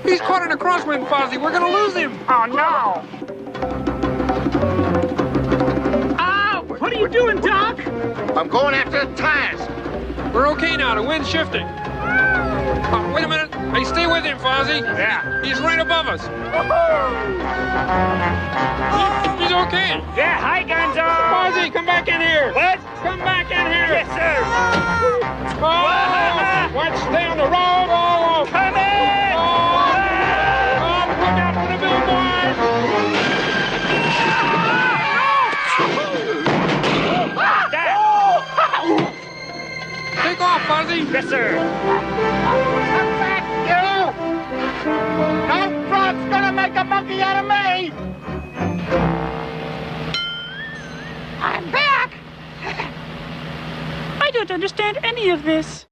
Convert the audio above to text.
He's caught in a crosswind, Fozzie. We're gonna lose him. Oh, no. What are you doing, Doc? I'm going after the tires. We're okay now. The wind's shifting. Wait a minute. Hey, stay with him, Fozzie. Yeah. He's right above us. He's okay. Yeah, hi, Gonzo. Fozzie, come back in here. What? Come back in here. Yes, sir. Oh, watch, stay on the road. Oh, Come in. oh, look out for the billboard. Take off, Fozzie. Yes, sir. Come back, you! No fraud's gonna make a monkey out of me! I'm back! I don't understand any of this.